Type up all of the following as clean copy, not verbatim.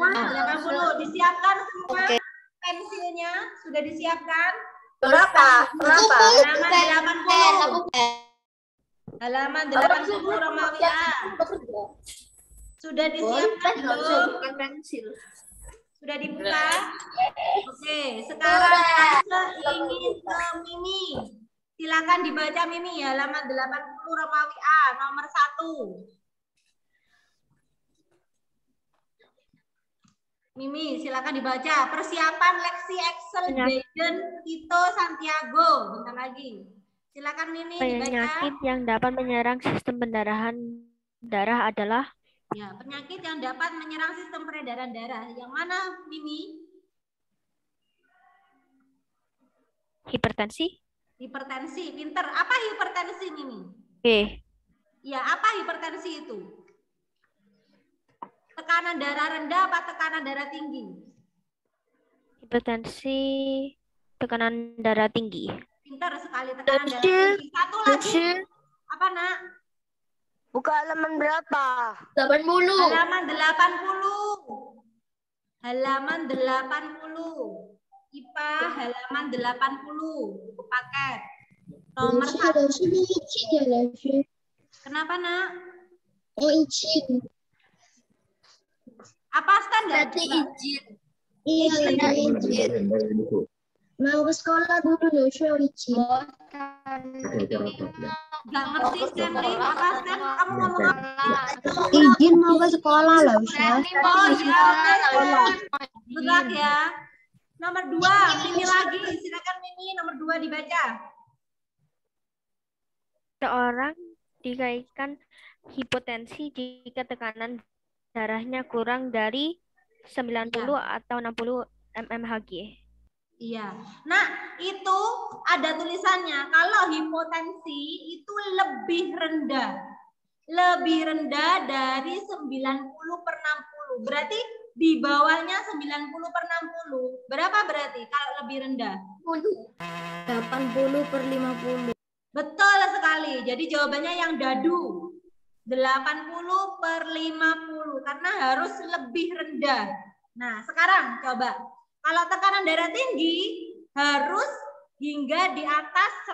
semua 80. Disiapkan semua pensilnya? Sudah disiapkan? Kenapa? Halaman 80. Halaman 80 Romawi A. Sudah disiapkan belum? Sudah dibuka? Oke, sekarang Else ingin ke Mimi. Silakan dibaca Mimi, halaman 80 Romawi A nomor 1. Mimi, silakan dibaca. Persiapan leksi Excel Jaden Tito Santiago. Bentar lagi. Silakan Mimi dibaca. Penyakit yang dapat menyerang sistem pendarahan darah adalah penyakit yang dapat menyerang sistem peredaran darah. Yang mana, Mimi? hipertensi. Hipertensi. Pinter. Apa hipertensi, Mimi? Ya, apa hipertensi itu? Tekanan darah rendah apa tekanan darah tinggi? Hipertensi tekanan darah tinggi. Pintar sekali, tekanan darah tinggi. Satu lagi. Apa, Nak? Buka halaman berapa? 80. Halaman 80. Halaman 80. IPA halaman 80. Buku paket. Nomor 1. Kenapa, Nak? Apa standar? Izin. Iya, izin. Mau ke sekolah dulu loh, izin. Gak ngerti Stanley. Apa Stan? Kamu ngomong apa? Izin mau ke sekolah loh, Oh iya, good luck ya. Nomor 2, Mimi lagi. Silakan Mimi, nomor 2 dibaca. Seorang dikaitkan hipotensi jika tekanan darahnya kurang dari 90 atau 60 mmHg. Iya. Nah, itu ada tulisannya. Kalau hipotensi itu lebih rendah. Lebih rendah dari 90/60. Berarti di bawahnya 90/60. Berapa berarti kalau lebih rendah? 80/50. Betul sekali. Jadi jawabannya yang dadu. 80/50 karena harus lebih rendah. Nah, sekarang coba. Kalau tekanan darah tinggi harus hingga di atas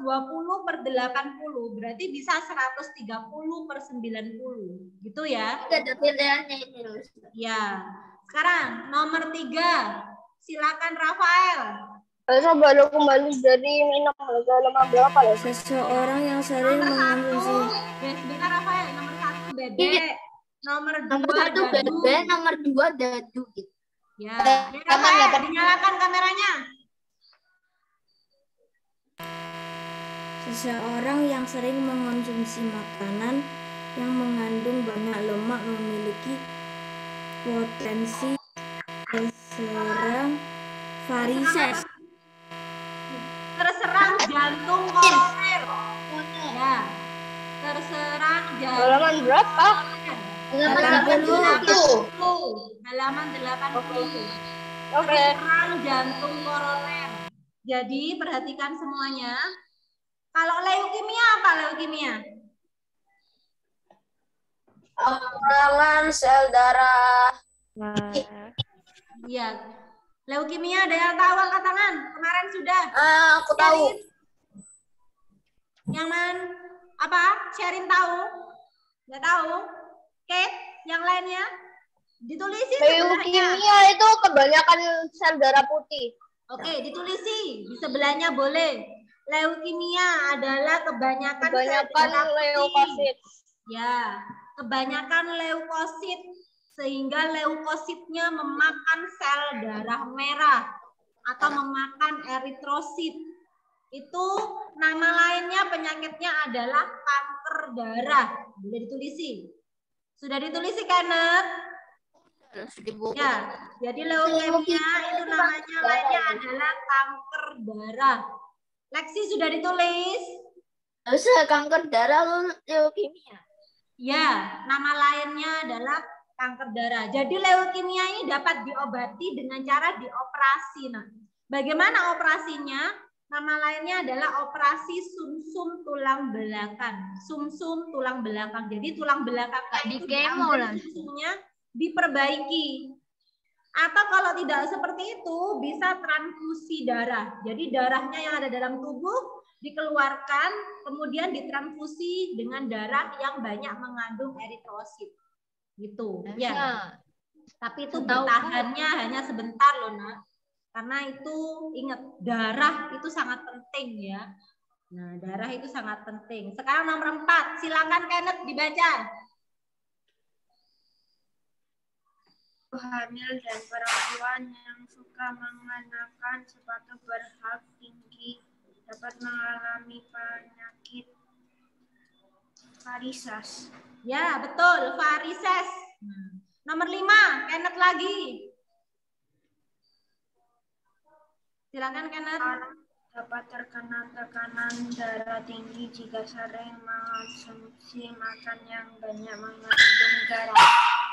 120/80. Berarti bisa 130/90. Gitu ya. Ada pilihannya ini. Ya. Sekarang nomor 3. Silakan Rafael. Saya baru kembali dari minum halaman berapa ya? Seseorang yang sering mengonsumsi. Sebentar Rafael, nomor 1 bebek. Nomor 2 dadu. Bebek, nomor 2 dadu. Ya, Rafael, dinyalakan kameranya. Seseorang yang sering mengonsumsi makanan yang mengandung banyak lemak memiliki potensi terserang varises. Terserang jantung koroner. Ya. Terserang jantung. Halaman berapa? Halaman 80. Halaman 80. Terserang jantung koroner. Jadi perhatikan semuanya. Kalau leukemia apa leukemia? Pengurangan sel darah. Iya. Leukemia ada yang tahu angkat tangan? Kemarin sudah. Aku tahu. Yang mana? Apa? Sherin tahu? Nggak tahu? Kate, yang lainnya? Ditulisi sebelahnya. Leukemia itu kebanyakan sel darah putih. Oke, ditulisi. Di sebelahnya boleh. Leukemia adalah kebanyakan sel darah leukosit. Ya, kebanyakan leukosit. Sehingga leukositnya memakan sel darah merah atau memakan eritrosit. Itu nama lainnya penyakitnya adalah kanker darah. Boleh ditulisi. Sudah ditulisi Kenneth? Ya, jadi leukemia itu namanya lainnya adalah kanker darah. Lexi sudah ditulis? Kanker darah leukemia. Ya, nama lainnya adalah kanker darah. Jadi leukemia ini dapat diobati dengan cara dioperasi. Nah, bagaimana operasinya? Nama lainnya adalah operasi sumsum tulang belakang. Sumsum tulang belakang. Jadi tulang belakang di kemo lah. sumsumnya diperbaiki. Atau kalau tidak seperti itu, bisa transfusi darah. Jadi darahnya yang ada dalam tubuh dikeluarkan, kemudian ditransfusi dengan darah yang banyak mengandung eritrosit. Gitu. Ya. Tapi itu bertahannya hanya sebentar loh, Nak. Karena itu ingat, darah itu sangat penting ya. Nah, darah itu sangat penting. Sekarang nomor 4, silakan Kenneth dibaca. Hamil dan perempuan yang suka mengenakan sepatu berhak tinggi dapat mengalami penyakit varises. Ya, betul, varises. Nomor 5, Kenneth lagi. Silakan Kenneth. Orang dapat terkena tekanan darah tinggi jika sering mengonsumsi makan yang banyak mengandung garam.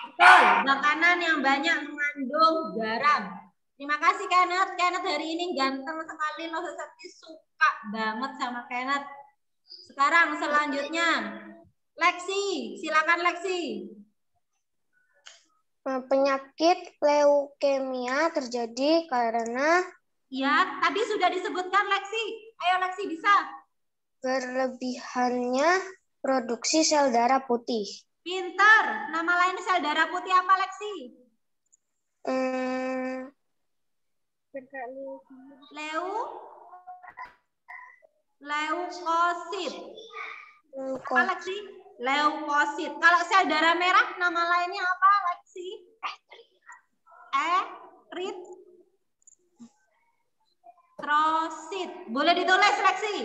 Betul, makanan yang banyak mengandung garam. Terima kasih Kenneth. Kenneth hari ini ganteng sekali loh, Sesati suka banget sama Kenneth. Sekarang selanjutnya Lexi, silakan Lexi. Penyakit leukemia terjadi karena Ya, tadi sudah disebutkan Lexi. Ayo Lexi bisa. berlebihannya produksi sel darah putih. Pintar. Nama lain sel darah putih apa Lexi? Leukosit. Apa Lexi? Leukosit. Kalau sel darah merah nama lainnya apa Lexi? Eritrosit. Boleh ditulis Lexi.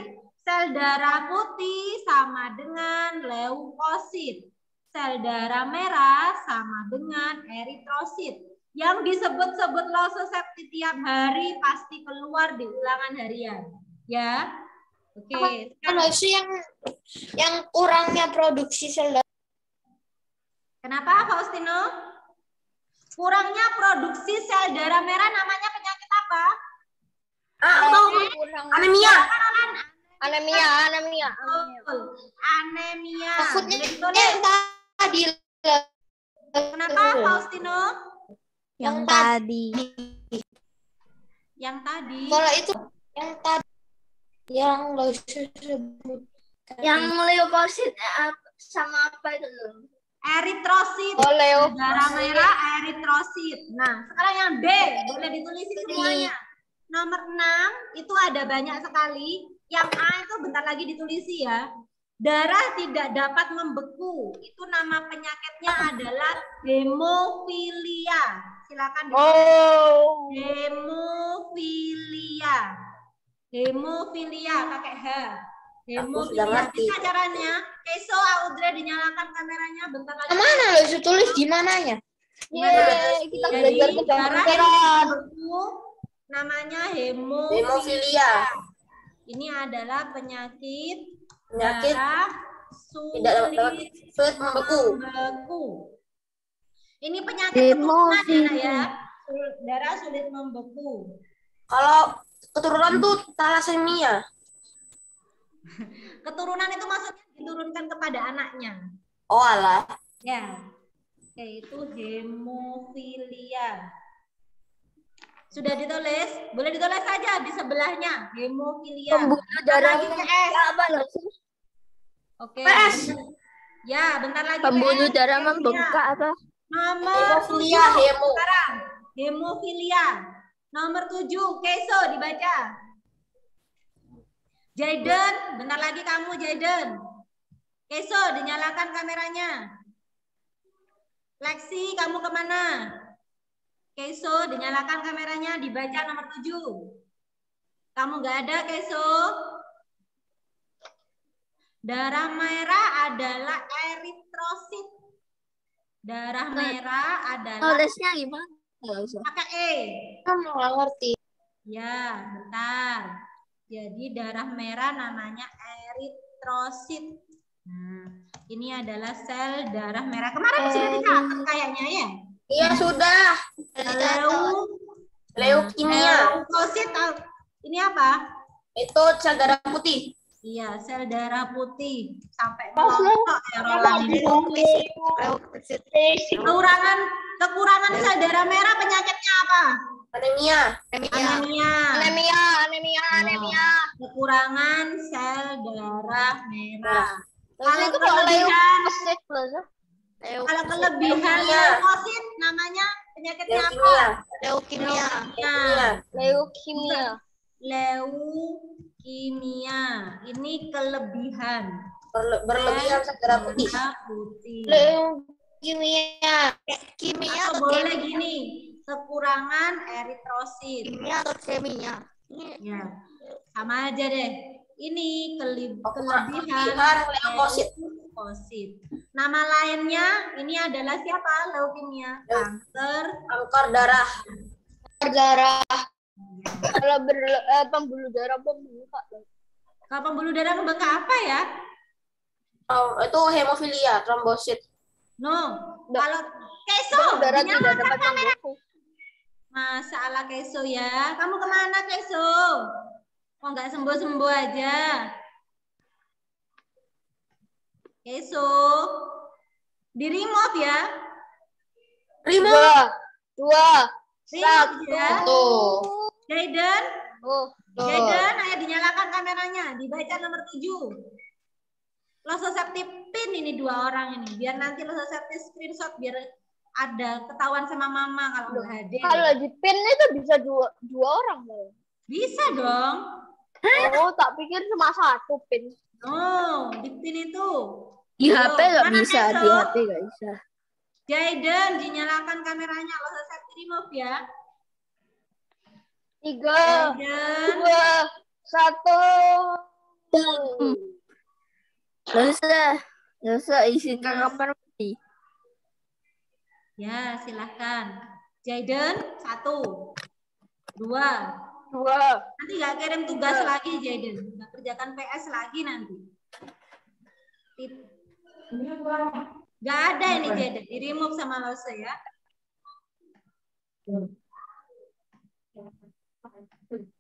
Sel darah putih sama dengan leukosit. Sel darah merah sama dengan eritrosit. Yang disebut-sebut lososepti tiap hari pasti keluar di ulangan harian. Ya. Oke. Kalau itu yang kurangnya produksi sel darah. Kenapa Faustino? Kurangnya produksi sel darah merah namanya penyakit apa? Anemia. Anemia. Anemia. Boleh ditulis. Yang tadi. Kenapa Faustino? Yang tadi. Yang tadi. Kalau itu yang tadi yang lo sebut. Yang leukosit sama apa itu? Eritrosit. Oh, darah merah eritrosit. Nah, sekarang yang D, boleh ditulis semuanya. Nomor 6 itu ada banyak sekali. Yang A itu bentar lagi ditulisi ya. Darah tidak dapat membeku. Itu nama penyakitnya adalah hemofilia. Silakan ditulis. Hemofilia. Hemofilia pakai H. Hemofilia. Bisa caranya. Keso Audrey dinyalakan kameranya bentar lagi. Mana lo itu tulis di mananya? Kita belajar darah membeku namanya hemofilia. Ini adalah penyakit darah sulit membeku. Ini penyakit keturunan ya. Darah sulit membeku. Kalau keturunan tuh thalassemia. Keturunan itu maksudnya diturunkan kepada anaknya. Oh alah. Ya. Yaitu hemofilia. Sudah ditulis? Boleh ditulis saja di sebelahnya. Hemofilia. Pembunuh darah Oke. Ya, bentar lagi. Pembunuh darah membengkak apa? Nomor 7 sekarang. Hemofilia. Nomor 7, Keso dibaca. Jaden, bentar lagi kamu Jaden. Keso, dinyalakan kameranya. Lexi, kamu kemana? Keso, dinyalakan kameranya, dibaca nomor 7. Kamu gak ada, Keso? Darah merah adalah eritrosit. Darah merah adalah... Tulisnya gimana? Pakai E. Kamu nggak ngerti. Ya, bentar. Jadi darah merah namanya eritrosit. Nah, ini adalah sel darah merah. Kemarin sudah dicatat kayaknya ya? Iya sudah. Leukemia. Leukosit. Ini apa? Itu sel darah putih. Iya, sel darah putih. Sampai melontok ya Roland ini. Kekurangan sel darah merah penyakitnya Anemia. Anemia. Kekurangan sel darah merah. Kalau Itu kelebihan, leukosit, kalau kelebihan leukosit namanya penyakitnya apa? leukemia. Leukemia. Ini kelebihan. Berlebihan segera putih. Leukemia. Atau boleh gini, kekurangan eritrosit. Kimia atau kimia? Ya, sama aja deh. Ini kelebihan leukosit. leukosit. Nama lainnya ini adalah siapa? Leukemia. Kanker darah. Kalau pembuluh darah pembengkak. Kalau pembuluh darah pembengkak apa ya? Oh, itu hemofilia, trombosit. No. Kalau Keso, Darah tidak dinyalakan dapat kamera. membeku. Masalah Keso ya. Kamu kemana Keso? Kok nggak sembuh-sembuh aja? Keso. Di remote ya. Remote. Dua. Remote ya. Tuh. Jaden. Tuh. Jaden, ayo dinyalakan kameranya. Dibaca nomor 7. Lososeptipin ini 2 orang ini. Biar nanti lososeptip screenshot biar ada ketahuan sama mama kalau nggak hadir. Kalau di pin itu bisa dua orang. Bisa dong. Oh, tak pikir cuma satu pin. Oh, di pin itu. Di HP nggak Mana bisa, Keso? di HP nggak bisa. Jaden, dinyalakan kameranya. Lososeptip remove ya. 3, Jaden. 2, 1. Nggak usah isi kapan mati. Ya, silahkan. Jaden, 1, 2. 2. Nanti nggak kirim tugas lagi, Jaden. Nggak kerjakan PS lagi nanti. Nggak ada ini, Jaden. Di remove sama Lose ya.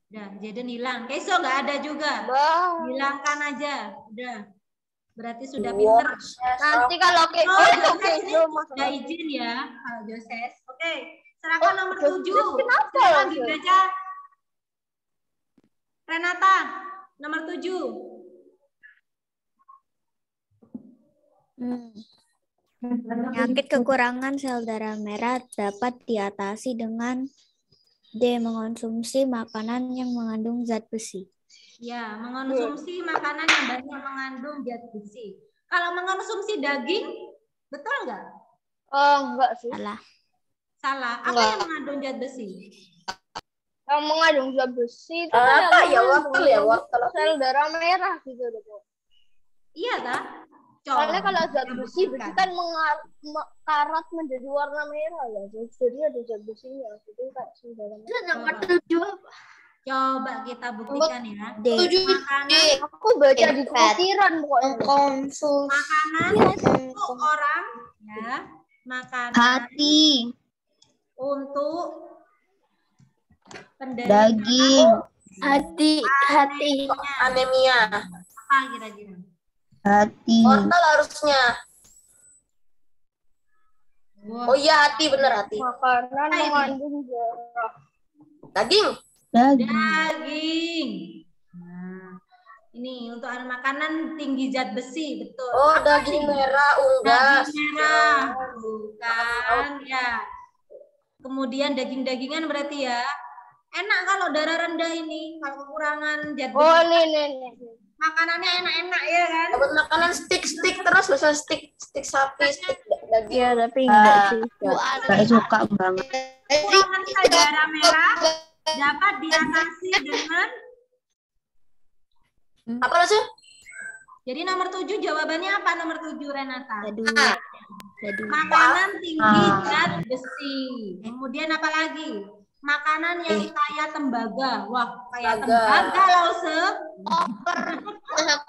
Udah, Jaden hilang. Keso nggak ada juga. Hilangkan aja. Udah. Berarti sudah pinter. Nanti kalau Oh, Joses ini Joses udah izin ya. Kalau Joses. Oke. Serahkan nomor Joses 7. kenapa, Silakan Joses? dibaca. Renata, nomor 7. Penyakit kekurangan sel darah merah dapat diatasi dengan D. Mengonsumsi makanan yang mengandung zat besi. Ya, mengonsumsi makanan yang banyak mengandung zat besi. Kalau mengonsumsi daging, betul nggak? Enggak sih. Salah. Salah. Apa Enggak. yang mengandung zat besi? Yang mengandung zat besi itu Apa yang ya, mengandung wortel ya, wortel. sel darah merah gitu loh. Bu. Iya, tak? Soalnya kalau zat besi Bukan. kan karat menjadi warna merah ya. Jadi ada zat besinya. Jadi kayak sel darah merah. Nomor 7 apa? Coba kita buktikan ya. D. Makanan, Aku baca di kukiran pokoknya. makanan untuk orang, ya. Makanan Hati, untuk penderita hati, Anemia. apa kira-kira? hati. Wortel harusnya. Wow. Oh iya, hati, bener hati. Makanan Apa ini? mengandung darah. Daging. Daging. Nah, ini untuk makanan tinggi zat besi, betul. Oh, Apa daging sih? merah, unggas. Daging merah, bukan ya. Kemudian daging-dagingan berarti ya. Enak kalau darah rendah ini, kalau kekurangan zat besi. Oh, nih. Makanannya enak-enak ya kan? Dapat makanan stick terus, misalnya stick sapi, stick daging. Ya, tapi enggak sih. Nggak suka banget. Kekurangan sel darah merah dapat diatasi dengan. Apa sih? Jadi nomor 7 jawabannya apa nomor 7 Renata? Jadi Makanan tinggi zat besi. Kemudian apa lagi? Makanan yang kaya tembaga. Wah, kaya tembaga loh,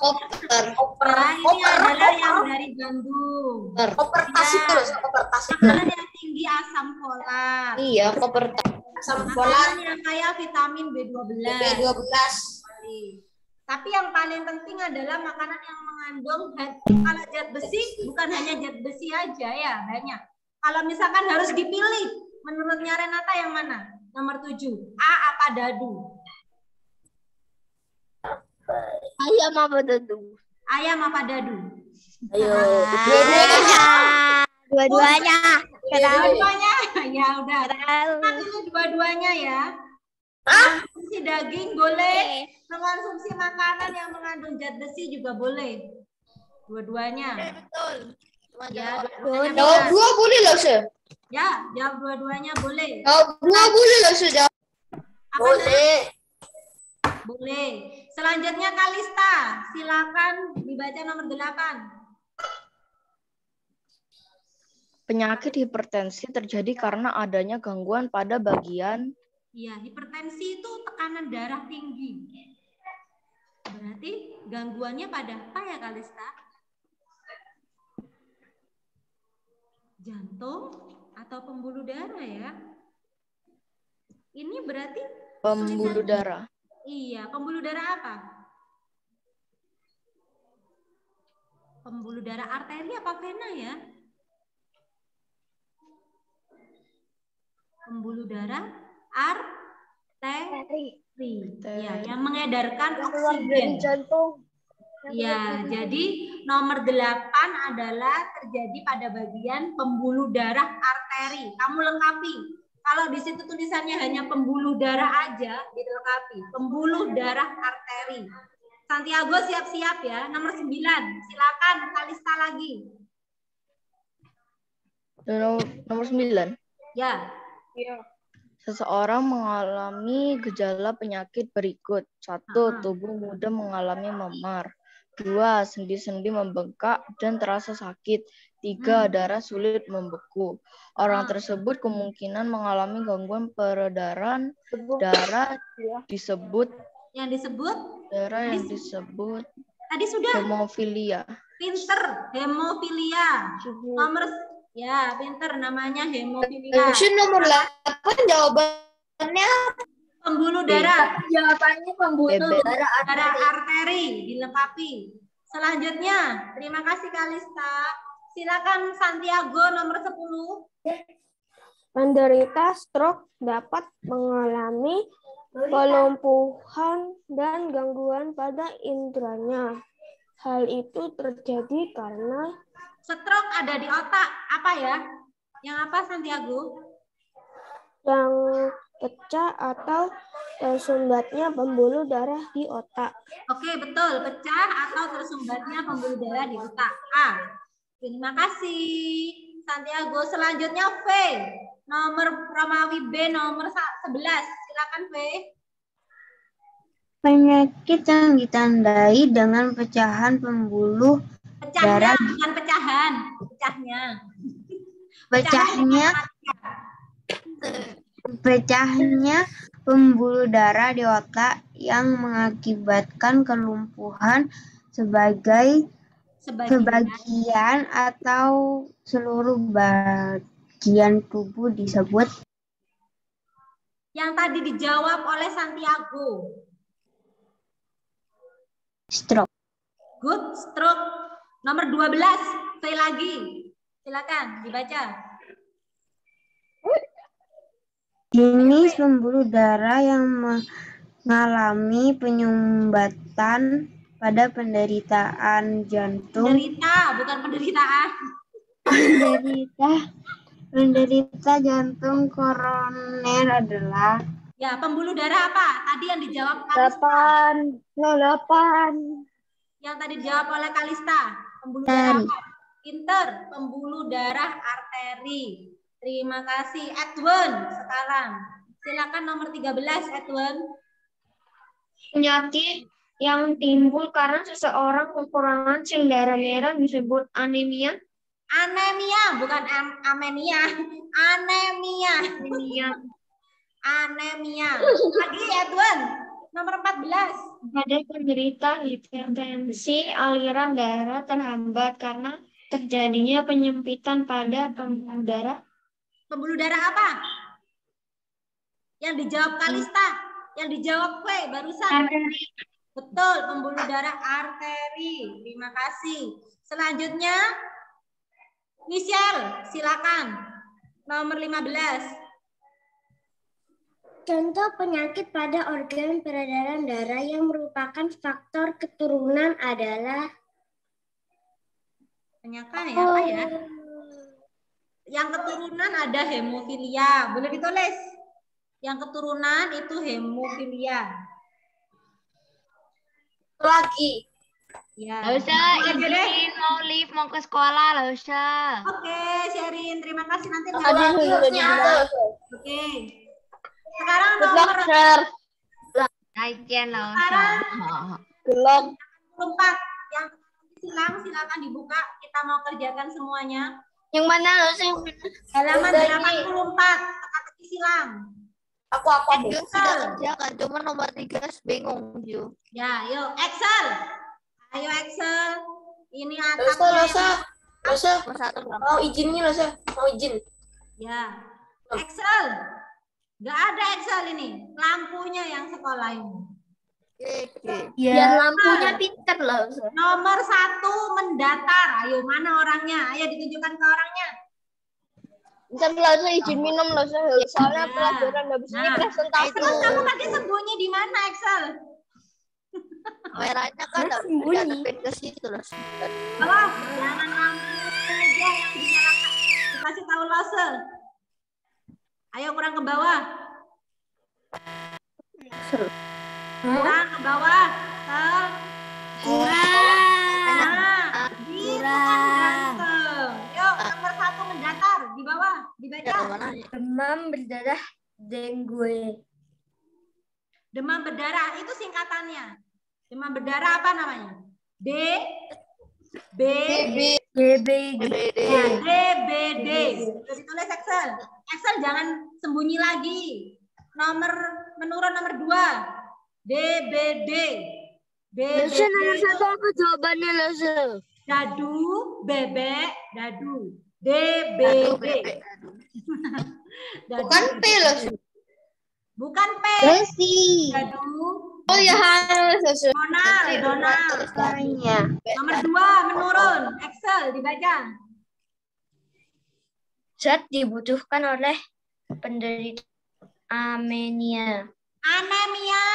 Koper. Nah, ini adalah yang dari gandum. Kopertas itu loh, kopertas. Makanan yang tinggi asam folat. Iya, koper. Asam folat, Makanan yang kaya vitamin B12. B12. Tapi yang paling penting adalah makanan yang mengandung kalau zat besi bukan hanya zat besi aja ya, banyak. Kalau misalkan harus dipilih Menurutnya Renata yang mana? Nomor 7. A apa dadu? Ayam apa dadu? Ayam apa dadu? Ayo. Dua-duanya. Dua-duanya. Ya udah. Tahu. Ini dua-duanya ya. Mengonsumsi daging boleh, mengonsumsi makanan yang mengandung zat besi juga boleh. Dua-duanya. Ya, dua-duanya Jawab benar. dua boleh loh, Sir. Ya, jawab dua-duanya boleh. Jawab dua boleh loh, Sir. Jawab. Apa Boleh. Boleh. Selanjutnya Kalista, silakan dibaca nomor 8. Penyakit hipertensi terjadi karena adanya gangguan pada bagian Iya, hipertensi itu tekanan darah tinggi. Berarti gangguannya pada apa ya Kalista? Jantung atau pembuluh darah ya? Ini berarti pembuluh darah. iya, pembuluh darah apa? Pembuluh darah arteri apa vena ya? Pembuluh darah arteri. Ya, yang mengedarkan Keluar dari oksigen. jantung. Ya, jadi nomor 8 adalah terjadi pada bagian pembuluh darah arteri. Kamu lengkapi. Kalau di situ tulisannya hanya pembuluh darah aja, dilengkapi. Pembuluh darah arteri. Santiago siap-siap ya. Nomor 9. Silakan Kalista lagi. Nomor 9. Ya. Seseorang mengalami gejala penyakit berikut. 1. Tubuh mudah mengalami memar. 2. Sendi-sendi membengkak dan terasa sakit. 3. Darah sulit membeku. Orang tersebut kemungkinan mengalami gangguan peredaran darah disebut Tadi sudah hemofilia. pinter, hemofilia. Nomor ya, pinter namanya hemofilia. Question nomor 8 jawabannya Pembuluh darah. Jawabannya pembuluh darah Darah arteri dilengkapi. Selanjutnya, terima kasih Kalista. Silakan Santiago nomor 10. Penderita stroke dapat mengalami kelumpuhan dan gangguan pada inderanya. Hal itu terjadi karena Stroke ada di otak. Apa ya? Yang apa Santiago? yang pecah atau tersumbatnya pembuluh darah di otak. Oke, betul. Pecah atau tersumbatnya pembuluh darah di otak. A. Terima kasih Santiago. Selanjutnya V. Nomor Romawi B nomor 11. Silakan V. Penyakit yang ditandai dengan pecahan pembuluh Pecahnya, darah. bukan pecahan. Pecahnya. Pecahnya pembuluh darah di otak yang mengakibatkan kelumpuhan sebagian atau seluruh bagian tubuh disebut Yang tadi dijawab oleh Santiago. stroke. Good, stroke. Nomor 12. Saya lagi. Silakan dibaca. Jenis pembuluh darah yang mengalami penyumbatan pada penderitaan jantung. Penderita, bukan penderitaan. Penderita jantung koroner adalah Ya, pembuluh darah apa? Tadi yang dijawab Kalista. 8. Yang tadi dijawab oleh Kalista. Pembuluh darah apa? Pinter. Pembuluh darah arteri. Terima kasih. Edwin sekarang. Silakan nomor 13, Edwin. Penyakit yang timbul karena seseorang kekurangan sel darah merah disebut anemia. Anemia, bukan amenia. Anemia. Anemia. Lagi Edwin. Nomor 14. Pada penderita hipertensi, aliran darah terhambat karena terjadinya penyempitan pada pembuluh darah. Pembuluh darah apa? Yang dijawab Kalista. Yang dijawab V barusan. Arteri. Betul, pembuluh darah arteri. Terima kasih. Selanjutnya, Michelle, silakan. Nomor 15. Contoh penyakit pada organ peredaran darah yang merupakan faktor keturunan adalah Penyakit ya apa ya? Yang keturunan ada hemofilia. Boleh ditulis. Yang keturunan itu hemofilia. Lagi. Ya. Nggak usah, izin mau live, mau ke sekolah, nggak usah. Oke, Sherin. Terima kasih. Nanti Oke. Sekarang nomor Naikkan, nggak sekarang belum 4 yang silakan dibuka. Kita mau kerjakan semuanya. Yang mana loh sih? Halaman 84 teka-teki silang. Aku Excel. Kerjakan, cuma nomor 3 bingung, Ju. Ya, yuk Excel. Ayo Excel. Ini Losa. Satu Mau izin nih, Losa. Mau izin. Ya. Excel. Nggak ada Excel ini. Lampunya yang sekolah ini. Ya, lampunya pinter loh. Nomor 1 mendatar. Ayo, mana orangnya? Ayo ditunjukkan ke orangnya. Bisa Losa izin minum Losa. Soalnya pelajaran habis ini presentasi. Terus kamu tadi sembunyi di mana Excel? Kameranya kan sembunyi ke situ loh. Oh, jangan lampu aja yang dinyalakan. Dikasih tahu Lose. Ayo kurang ke bawah. Kurang ke bawah. Kurang. Yuk, nomor 1 mendatar di bawah. Dibaca. demam berdarah dengue. Demam berdarah itu singkatannya. Demam berdarah apa namanya? DBD. Sudah ditulis Excel. Excel jangan sembunyi lagi. Menurun nomor 2. DBD. Nomor 1 apa jawabannya Losa? Dadu, bebek, dadu. DBD. Bukan P loh. Bukan P. Besi. Dadu. Oh ya, Losa. Donald. Nomor 2 menurun. Excel dibaca. Zat dibutuhkan oleh penderita anemia. Anemia,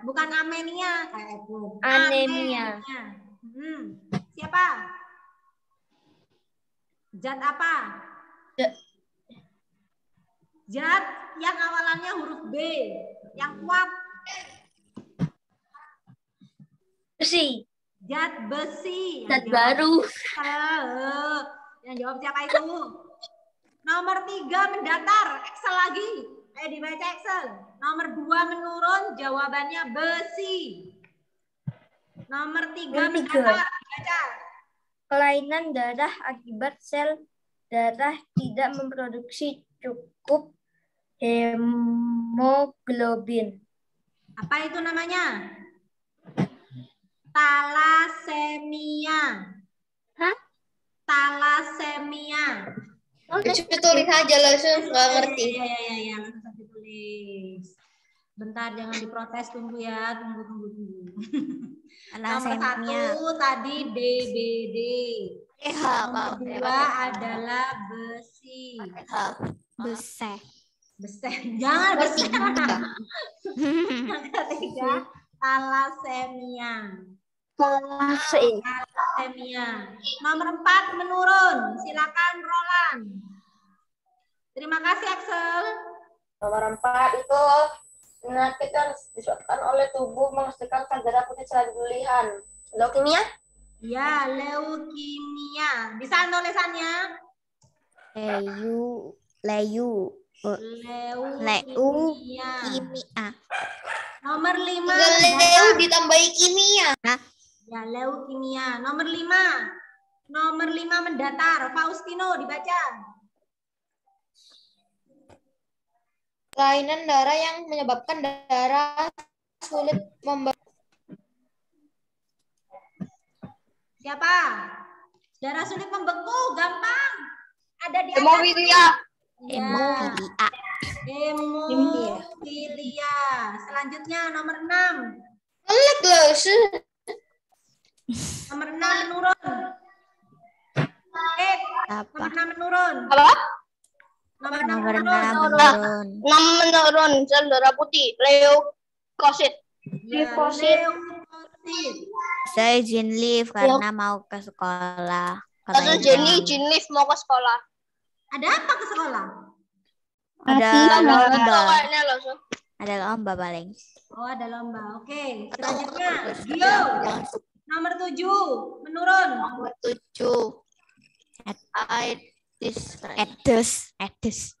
bukan amenia kayak itu. Anemia. Siapa? Zat apa? Zat yang awalannya huruf B, yang kuat. Besi. Zat besi. Zat baru. Yang jawab siapa itu? Nomor 3 mendatar. Excel lagi. Ayo dibaca Excel. Nomor 2 menurun. Jawabannya besi. Nomor 3 mendatar. Baca. Kelainan darah akibat sel darah tidak memproduksi cukup hemoglobin. Apa itu namanya? Talasemia. Hah? Talasemia. Tulis aja langsung, nggak ngerti. Iya, langsung ditulis. Bentar, jangan diprotes, tunggu ya, tunggu. Nomor 1 tadi DBD. Nomor 2 adalah besi. Besi. Jangan besi. Yang ketiga, talasemia. Nomor 4 menurun. Silakan Roland. Terima kasih Axel. Nomor 4 itu penyakit yang disebabkan oleh tubuh menghasilkan sel darah putih secara berlebihan. Leukemia? Ya, leukemia. Bisa tulisannya? Leukemia. Nomor 5. Leu ditambahi kimia. Ya, leukemia. Nomor 5 mendatar. Faustino dibaca. Kelainan darah yang menyebabkan darah sulit membeku. Siapa? Darah sulit membeku, gampang. Ada di Hemofilia. Hemofilia. Selanjutnya nomor 6. Melek loh. Nomor 6 menurun. Nomor 6 menurun. Apa? Nomor 6 Nomor 6 menurun. menurun. 6 menurun, sel darah putih, leukosit. Ya, Leukosit. leukosit. Saya izin leave karena mau ke sekolah. Atau Jenny izin leave mau ke sekolah. Ada apa ke sekolah? Ada lomba. Kayaknya loh, so. Ada lomba paling. Oh, ada lomba. Oke, selanjutnya Gio. Nomor 7 menurun. Nomor 7. Edus. Aides.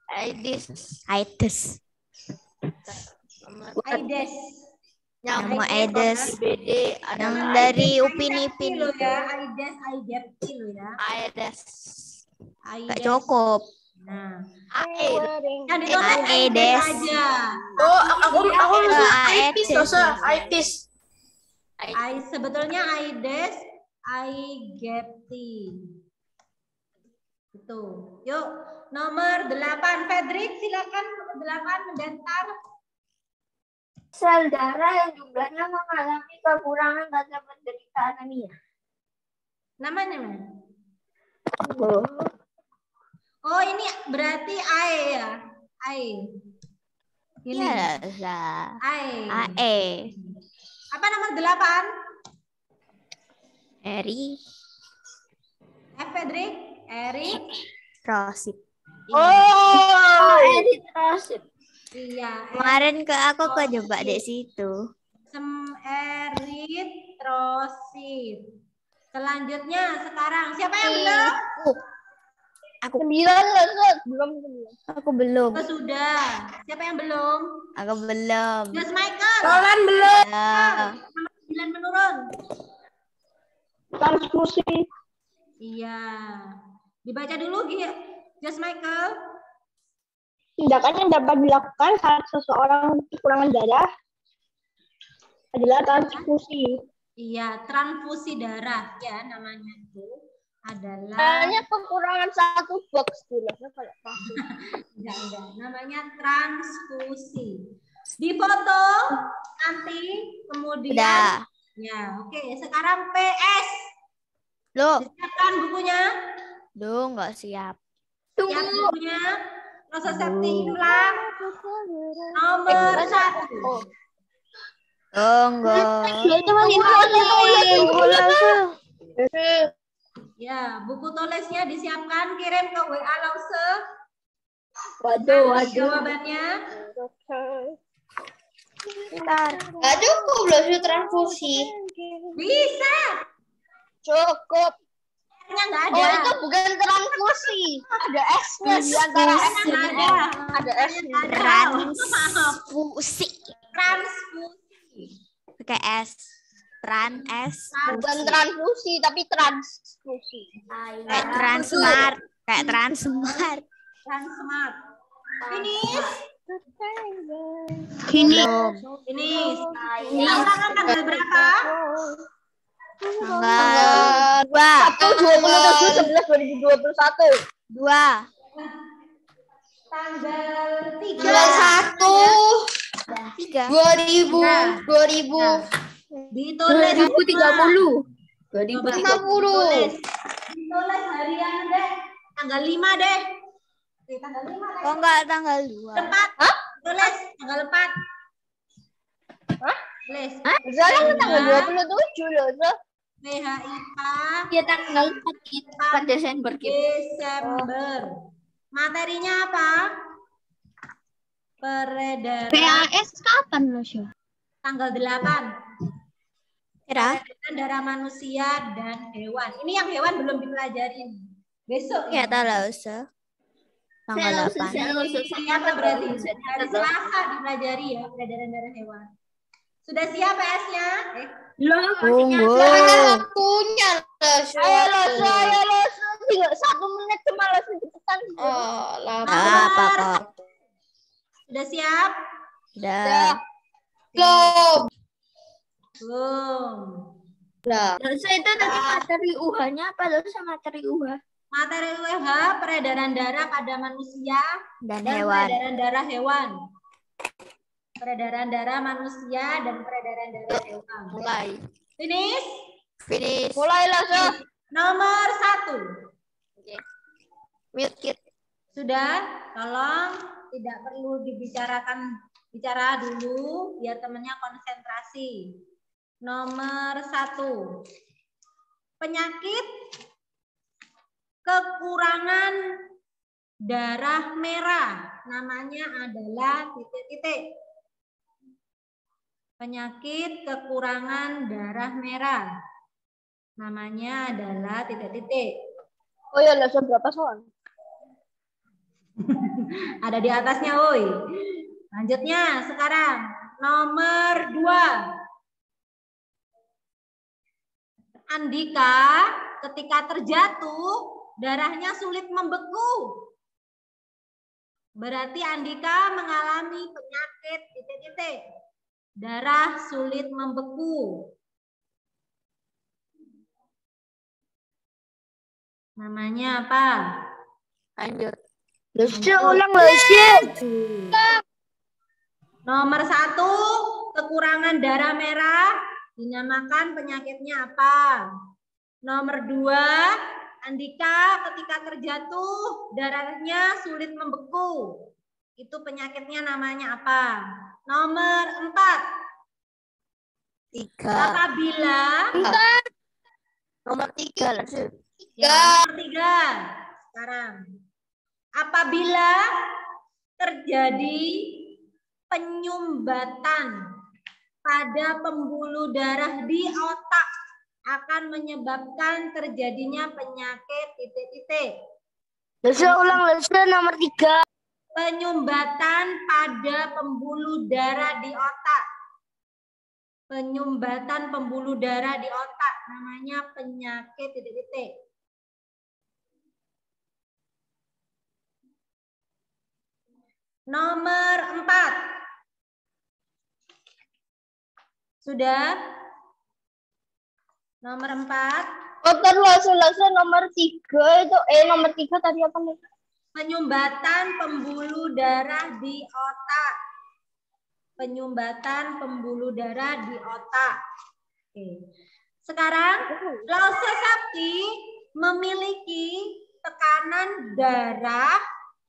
Nama Aides. BD Yang dari Upin Ipin lo itu. ya, Aides lo ya. Aides. Gak cukup. Nah, Aides. yang ditulis Aides aja. Oh, aku Aides. Aitis. Sebetulnya Aides, Aigepti. Itu. Yuk, nomor 8 Fedrik, silakan nomor 8 mendaftar. Sel darah yang jumlahnya mengalami kekurangan karena menderita anemia. Namanya mana? Oh, ini berarti AE ya? AE. Ini. Iya, AE. AE. Apa nomor 8? Eri. Fedrik, Erik. Rosit. Oh, eritrosit. Iya. Kemarin aku kejebak di situ. Eritrosit. Selanjutnya sekarang siapa yang belum? Aku 9 loh, belum. Aku belum. Oh, sudah. Siapa yang belum? Aku belum. Just Michael. Roland belum. Nomor 9 menurun. Transfusi. Iya. Dibaca dulu Just Michael. Tindakan yang dapat dilakukan saat seseorang kekurangan darah adalah transfusi. Iya, transfusi darah ya namanya itu adalah. Kayaknya kekurangan 1 box dulu. Enggak. Namanya transfusi. Di foto nanti kemudian. Udah. Ya, oke. Sekarang PS. Loh. Siapkan bukunya. Duh, nggak siap. Siap bukunya. Proses setting ulang. Nomor 1. Tunggu. Ya, buku tulisnya disiapkan, kirim ke WA Lause. Waduh. Jawabannya. Nggak cukup loh transfusi. Bisa. Cukup. Nggak ada. Oh, itu bukan transfusi. Ada S-nya di antara S-nya. Ada S-nya. Transfusi. Pakai S. Bukan transfusi, tapi transfusi. Kayak Transmart. Kayak Transmart. Transmart. Finish. Finish. Ulang tanggal berapa? Tanggal 2. 1/27/11/2021. 2. Tanggal 3. 2000. Ditulis 2030. 2050. Ditulis harian deh. Tanggal 5 deh. Tanggal 5 deh. Kok enggak tanggal 2? 4. Tulis tanggal 4. Hah? Tulis. Sekarang tanggal 27 loh, so. PHIPA. Ya tanggal 4 Desember gitu. Desember. Materinya apa? Peredaran. PAS kapan loh, Syah? Tanggal 8. Kira? Peredaran darah manusia dan hewan. Ini yang hewan belum dipelajarin. Besok Ya, tahu lah usah. Tanggal 8. Siapa berarti? Hari Selasa dipelajari ya peredaran darah hewan. Sudah siap PS-nya? Tunggu. Waktunya ayo lo, 1 menit cuma lo cepetan. Apa kok? Sudah siap? Udah. Belum. Dosa itu tadi materi UH-nya apa dosa materi UH? Materi UH peredaran darah pada manusia Dan hewan. peredaran darah hewan. Peredaran darah manusia dan peredaran darah hewan. Mulai. Finish? Mulailah, so. Nomor 1. Mute kit. Sudah? Tolong tidak perlu bicara dulu biar temennya konsentrasi. Nomor 1. Penyakit kekurangan darah merah. Namanya adalah titik-titik. Penyakit kekurangan darah merah. Namanya adalah titik-titik. Oh ya, lesson berapa soal? Ada di atasnya, woi. Lanjutnya sekarang nomor 2. Andika ketika terjatuh darahnya sulit membeku. Berarti Andika mengalami penyakit titik-titik. Darah sulit membeku. Namanya apa? Lanjut. Ulang lesson. Nomor 1, kekurangan darah merah dinamakan penyakitnya apa? Nomor 2, Andika ketika terjatuh darahnya sulit membeku. Itu penyakitnya namanya apa? Nomor 4. 3. Apabila Nomor 3 lesson. Ya, nomor 3. Sekarang. Apabila terjadi penyumbatan pada pembuluh darah di otak akan menyebabkan terjadinya penyakit titik-titik. Lesson ulang lesson nomor 3. Penyumbatan pada pembuluh darah di otak. Penyumbatan pembuluh darah di otak namanya penyakit titik-titik. Nomor 4. Sudah? Nomor 4. Lesson nomor 3 itu nomor 3 tadi apa nih? Penyumbatan pembuluh darah di otak. Penyumbatan pembuluh darah di otak. Oke. Sekarang Lause Sakti memiliki tekanan darah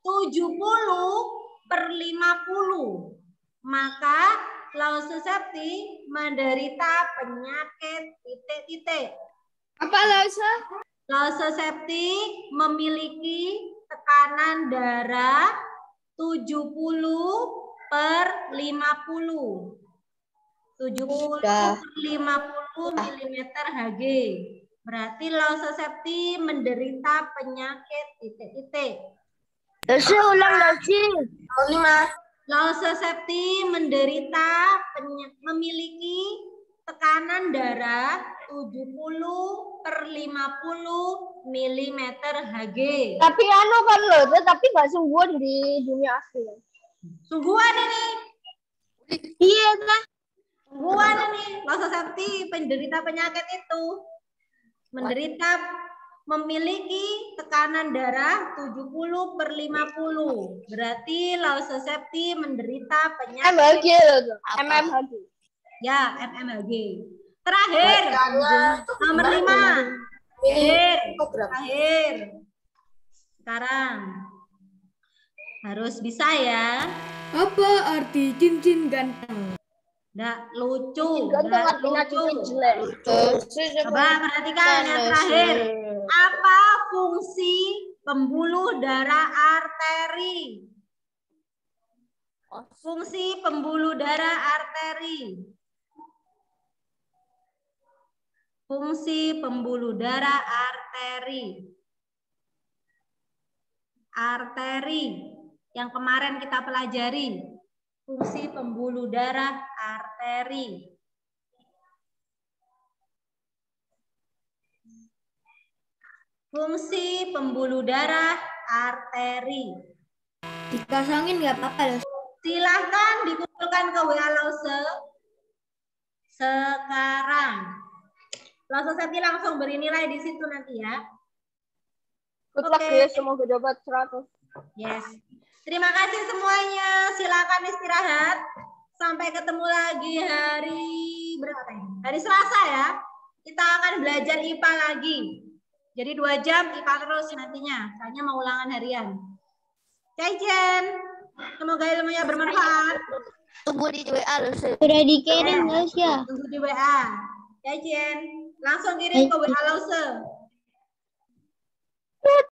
70/50. Maka Lause Sakti menderita penyakit titik-titik. Apa Lause? Lause Sakti memiliki tekanan darah 70/50. 70/50 mm Hg. Berarti Lause Sakti menderita penyakit titik-titik. Lesson ulang lesson. 5. Lause Sakti memiliki tekanan darah 70/50 mm Hg. Tapi kan loh, tapi nggak sungguhan di dunia asli. Sungguhan ini. Iya lah. Sungguhan ini. Lause Sakti penderita penyakit itu. Memiliki tekanan darah 70/50. Berarti Lause Sakti menderita penyakit MMHG. Ya, MMHG. Terakhir, nomor 5. Terakhir. Sekarang harus bisa ya. Apa arti cincin ganteng? Nggak lucu. Ganteng artinya cincin jelek. Coba perhatikan yang terakhir. Apa fungsi pembuluh darah arteri? Fungsi pembuluh darah arteri. Fungsi pembuluh darah arteri. Arteri yang kemarin kita pelajari. Fungsi pembuluh darah arteri. Fungsi pembuluh darah arteri. Dipasangin nggak apa-apa. Silahkan dikumpulkan ke WA Lause sekarang. Lause Sakti langsung beri nilai di situ nanti ya. Good luck guys, semoga dapat 100. Yes. Terima kasih semuanya. Silakan istirahat. Sampai ketemu lagi hari berapa ini? Hari Selasa ya. Kita akan belajar IPA lagi. Jadi 2 jam IPA terus nantinya. Soalnya mau ulangan harian. Caijen, semoga ilmunya bermanfaat. Tunggu di WA loh. Sudah dikirim Lus ya. Tunggu di WA. Caijen, langsung kirim ke WA Lause.